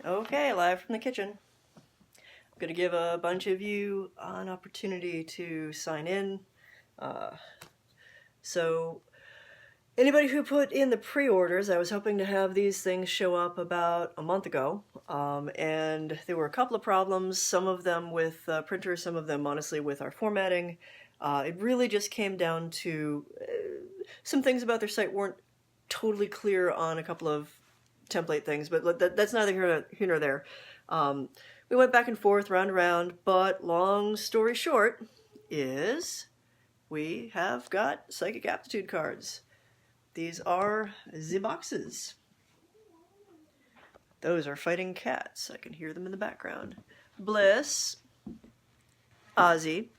Okay, live from the kitchen. I'm going to give a bunch of you an opportunity to sign in. Uh, so, anybody who put in the pre-orders, I was hoping to have these things show up about a month ago. And there were a couple of problems, some of them with printers, some of them, honestly, with our formatting. It really just came down to some things about their site weren't totally clear on a couple of template things, but that's neither here nor there. We went back and forth, round and round, but long story short is we have got Psychic Aptitude cards. These are the boxes. Those are fighting cats. I can hear them in the background. Bliss. Ozzy.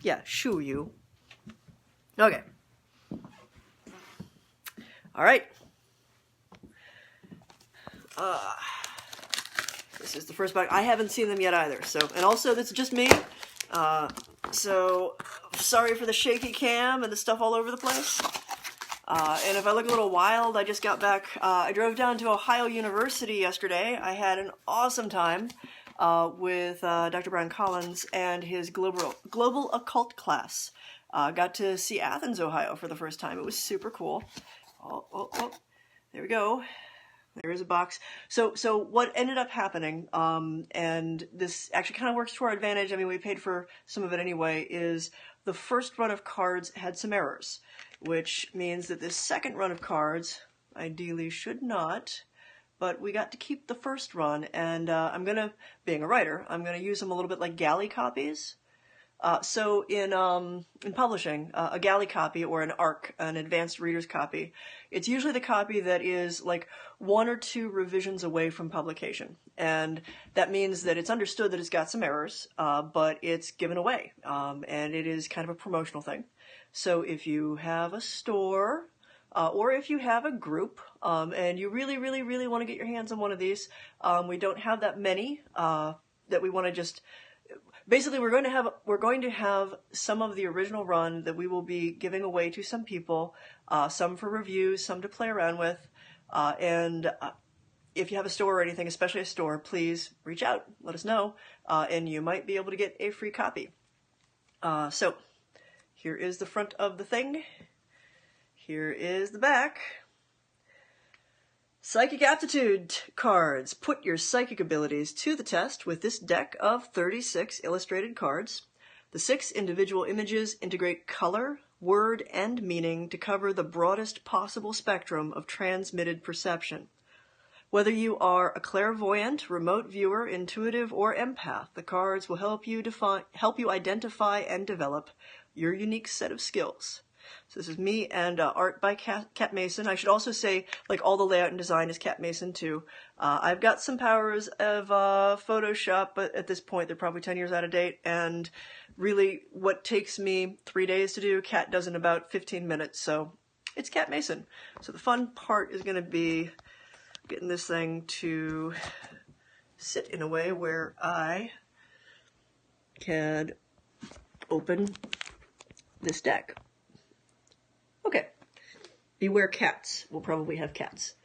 Yeah, shoo you. Okay. All right. This is the first box. I haven't seen them yet either. So, and also this is just me. So sorry for the shaky cam and the stuff all over the place. And if I look a little wild, I just got back. I drove down to Ohio University yesterday. I had an awesome time with Dr. Brian Collins and his global occult class. Got to see Athens, Ohio for the first time. It was super cool. Oh, there we go. There is a box. So what ended up happening, and this actually kind of works to our advantage, I mean, we paid for some of it anyway, is the first run of cards had some errors, which means that this second run of cards ideally should not, but we got to keep the first run, and I'm going to, being a writer, I'm going to use them a little bit like galley copies. So in publishing, a galley copy or an ARC, an advanced reader's copy, it's usually the copy that is like 1 or 2 revisions away from publication. And that means that it's understood that it's got some errors, but it's given away. And it is kind of a promotional thing. So if you have a store, or if you have a group, and you really, really, really want to get your hands on one of these, we don't have that many, that we want to just... Basically, we're going to have some of the original run that we will be giving away to some people, some for reviews, some to play around with, and if you have a store or anything, especially a store, please reach out, let us know, and you might be able to get a free copy. So, here is the front of the thing. Here is the back. Psychic Aptitude cards. Put your psychic abilities to the test with this deck of 36 illustrated cards. The 6 individual images integrate color, word, and meaning to cover the broadest possible spectrum of transmitted perception. Whether you are a clairvoyant, remote viewer, intuitive, or empath, the cards will help you identify and develop your unique set of skills. So this is me and art by Cat Mason. I should also say, like, all the layout and design is Cat Mason too. I've got some powers of Photoshop, but at this point they're probably 10 years out of date. And really, what takes me 3 days to do, Cat does in about 15 minutes. So it's Cat Mason. So the fun part is going to be getting this thing to sit in a way where I can open this deck. Okay, beware cats. We'll probably have cats.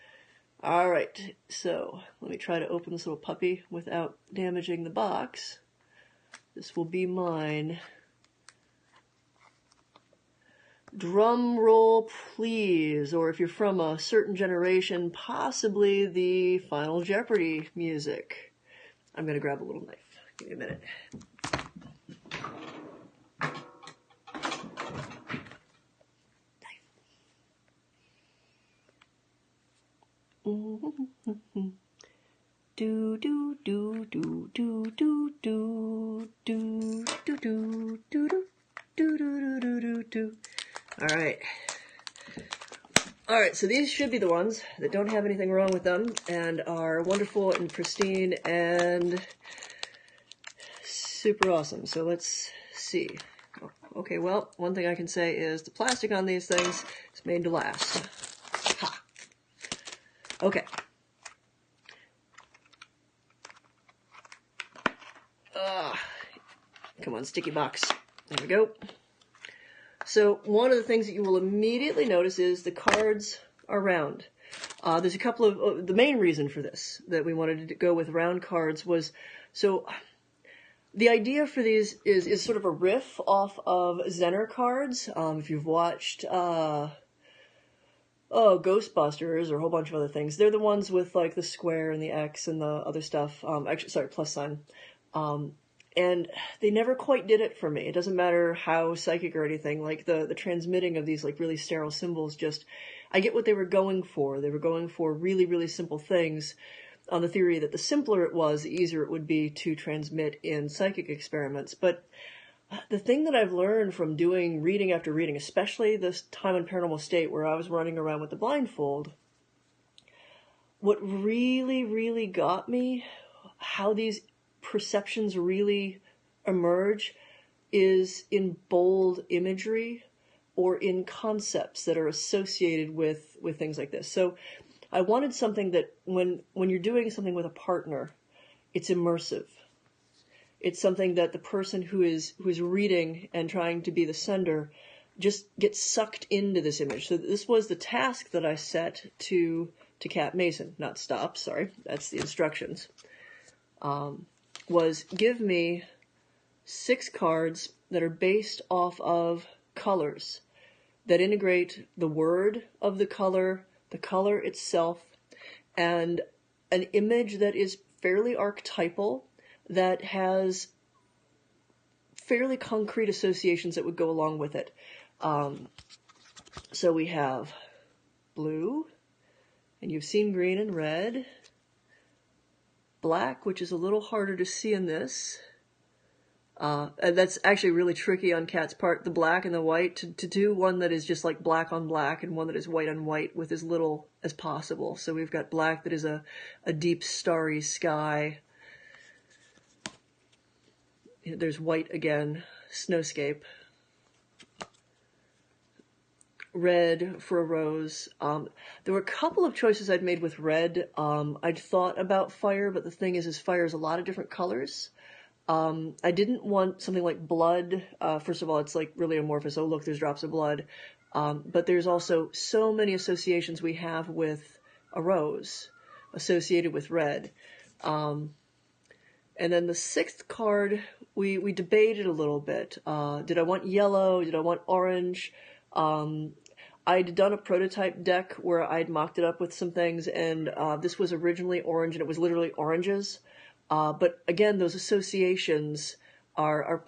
All right, so let me try to open this little puppy without damaging the box. This will be mine. Drum roll, please, or if you're from a certain generation, possibly the Final Jeopardy music. I'm going to grab a little knife. Give me a minute. Do do do do do do do do do do do do do do do. All right, so these should be the ones that don't have anything wrong with them and are wonderful and pristine and super awesome. So let's see. Okay, well, one thing I can say is the plastic on these things is made to last. Ha. Okay. Come on, sticky box. There we go. So one of the things that you will immediately notice is the cards are round. There's a couple of, the main reason for this, that we wanted to go with round cards was, so the idea for these is sort of a riff off of Zener cards. If you've watched, Ghostbusters or a whole bunch of other things, they're the ones with like the square and the X and the other stuff. Actually, sorry, plus sign. And they never quite did it for me. It doesn't matter how psychic or anything, like the transmitting of these like really sterile symbols, just, I get what they were going for. They were going for really, really simple things on the theory that the simpler it was, the easier it would be to transmit in psychic experiments. But the thing that I've learned from doing reading after reading, especially this time in Paranormal State where I was running around with the blindfold, what really, really got me, how these perceptions really emerge, is in bold imagery or in concepts that are associated with things like this. So I wanted something that when you're doing something with a partner, it's immersive. It's something that the person who is reading and trying to be the sender just gets sucked into this image. So this was the task that I set to Cat Mason, not stop, sorry, that's the instructions. Was give me 6 cards that are based off of colors that integrate the word of the color itself, and an image that is fairly archetypal, that has fairly concrete associations that would go along with it. So we have blue, and you've seen green and red, black, which is a little harder to see in this. And that's actually really tricky on Cat's part, the black and the white, to do one that is just like black on black and one that is white on white with as little as possible. So we've got black that is a deep starry sky. There's white again, snowscape. Red for a rose. There were a couple of choices I'd made with red. I'd thought about fire, but the thing is fire is a lot of different colors. I didn't want something like blood. First of all, it's like really amorphous. Oh, look, there's drops of blood. But there's also so many associations we have with a rose associated with red. And then the 6th card, we debated a little bit. Did I want yellow? Did I want orange? I'd done a prototype deck where I'd mocked it up with some things, and this was originally orange, and it was literally oranges. But again, those associations are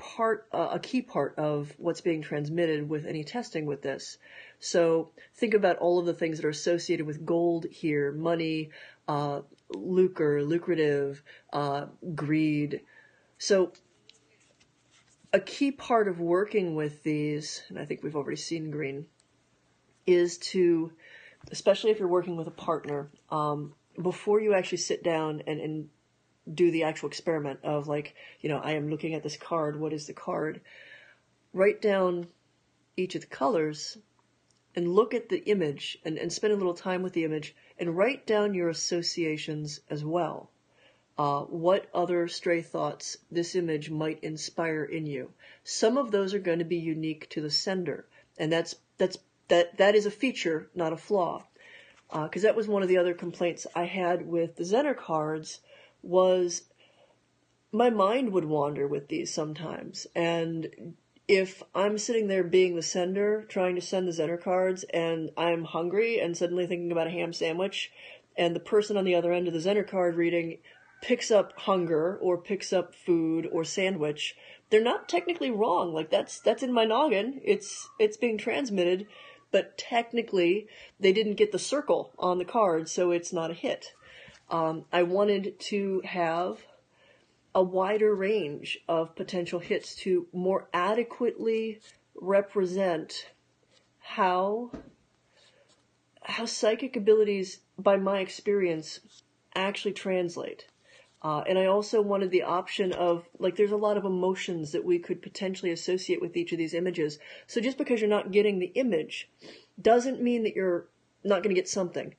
a key part of what's being transmitted with any testing with this. So think about all of the things that are associated with gold here: money, lucre, lucrative, greed. So a key part of working with these, and I think we've already seen green, is to, especially if you're working with a partner, before you actually sit down and do the actual experiment of like, I am looking at this card, what is the card? Write down each of the colors and look at the image and spend a little time with the image and write down your associations as well. What other stray thoughts this image might inspire in you. Some of those are going to be unique to the sender, and that is a feature, not a flaw. Because that was one of the other complaints I had with the Zener cards, was my mind would wander with these sometimes. And if I'm sitting there being the sender, trying to send the Zener cards, and I'm hungry and suddenly thinking about a ham sandwich, and the person on the other end of the Zener card reading picks up hunger or picks up food or sandwich, they're not technically wrong. Like that's in my noggin. It's being transmitted, but technically they didn't get the circle on the card, so it's not a hit. I wanted to have a wider range of potential hits to more adequately represent how psychic abilities, by my experience, actually translate. And I also wanted the option of, like, there's a lot of emotions that we could potentially associate with each of these images. So just because you're not getting the image doesn't mean that you're not going to get something.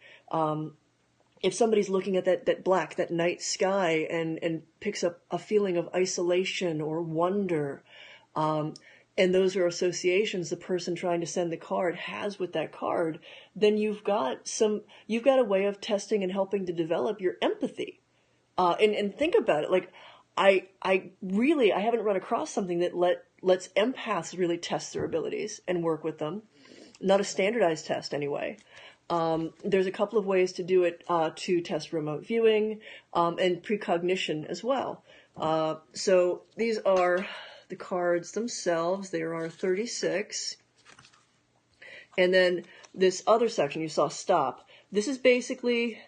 If somebody's looking at that black, that night sky, and picks up a feeling of isolation or wonder, and those are associations the person trying to send the card has with that card, then you've got a way of testing and helping to develop your empathy. And think about it. Like, I haven't run across something that lets empaths really test their abilities and work with them. Not a standardized test anyway. There's a couple of ways to do it, to test remote viewing, and precognition as well. So these are the cards themselves. There are 36. And then this other section you saw, stop. This is basically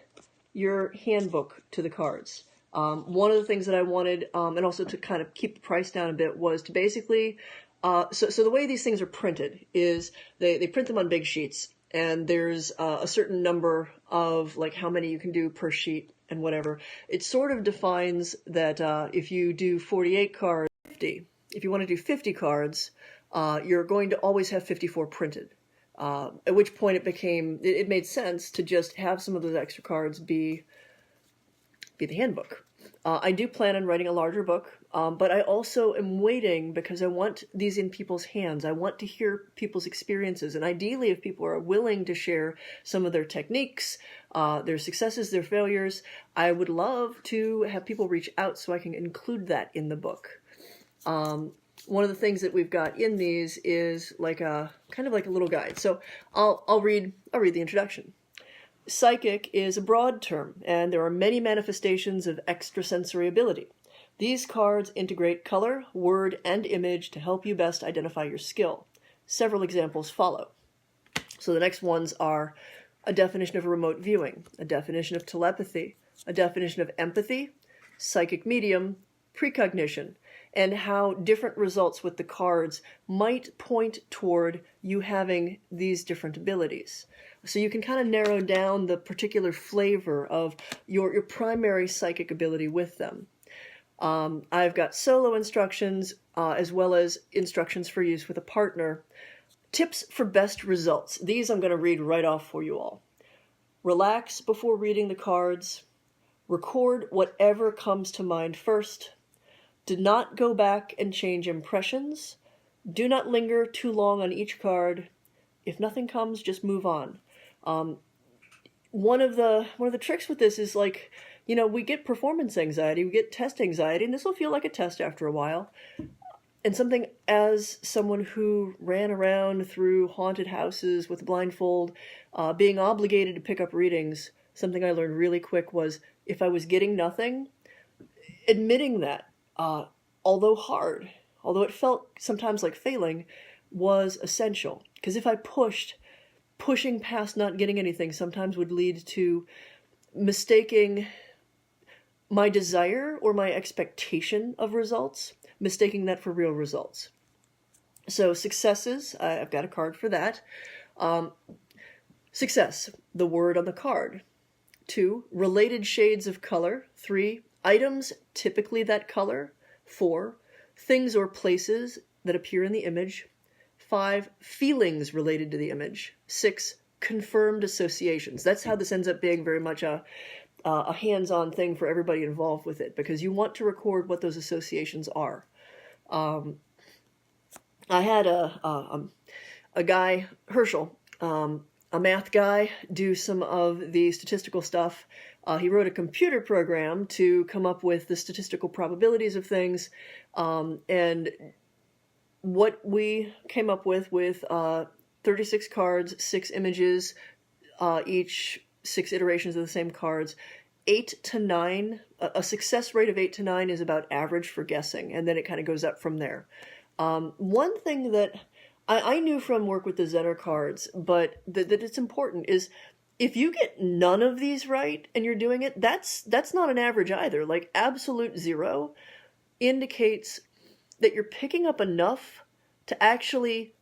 your handbook to the cards. One of the things that I wanted, and also to kind of keep the price down a bit, was to basically, so the way these things are printed is they print them on big sheets, and there's a certain number of, like, how many you can do per sheet and whatever. It sort of defines that if you do 48 cards, 50. If you want to do 50 cards, you're going to always have 54 printed. At which point it made sense to just have some of those extra cards be the handbook. I do plan on writing a larger book, but I also am waiting because I want these in people's hands. I want to hear people's experiences, and ideally, if people are willing to share some of their techniques, their successes, their failures, I would love to have people reach out so I can include that in the book. One of the things that we've got in these is like kind of like a little guide. So I'll read the introduction. Psychic is a broad term, and there are many manifestations of extrasensory ability. These cards integrate color, word, and image to help you best identify your skill. Several examples follow. So the next ones are a definition of remote viewing, a definition of telepathy, a definition of empathy, psychic medium, precognition, and how different results with the cards might point toward you having these different abilities. So you can kind of narrow down the particular flavor of your primary psychic ability with them. I've got solo instructions, as well as instructions for use with a partner. Tips for best results. These I'm going to read right off for you all. Relax before reading the cards. Record whatever comes to mind first. Do not go back and change impressions. Do not linger too long on each card. If nothing comes, just move on. One of the tricks with this is, like, we get performance anxiety, we get test anxiety, and this will feel like a test after a while. And something, as someone who ran around through haunted houses with a blindfold, being obligated to pick up readings, something I learned really quick was, if I was getting nothing, admitting that, although hard, although it felt sometimes like failing, was essential. Because if I pushing past not getting anything sometimes would lead to mistaking my desire or my expectation of results, mistaking that for real results. So successes, I've got a card for that. Success, the word on the card. 2, related shades of color. 3, items typically that color. 4, things or places that appear in the image. 5, feelings related to the image. 6, confirmed associations. That's how this ends up being very much a hands-on thing for everybody involved with it, because you want to record what those associations are. I had a guy, Herschel, a math guy, do some of the statistical stuff. He wrote a computer program to come up with the statistical probabilities of things, and what we came up with 36 cards, 6 images, each 6 iterations of the same cards, 8 to 9, a success rate of 8 to 9 is about average for guessing, and then it kind of goes up from there. One thing that I knew from work with the Zener cards, but that it's important, is if you get none of these right and you're doing it, that's not an average either. Like, absolute 0 indicates that you're picking up enough to actually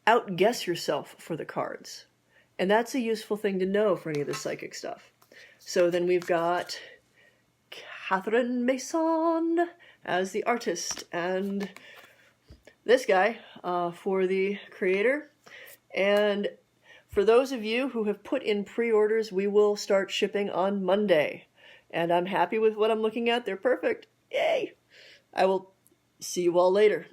outguess yourself for the cards. And that's a useful thing to know for any of the psychic stuff. So then we've got Catherine Mason as the artist, and this guy for the creator. And for those of you who have put in pre-orders, we will start shipping on Monday. And I'm happy with what I'm looking at. They're perfect. Yay! I will see you all later.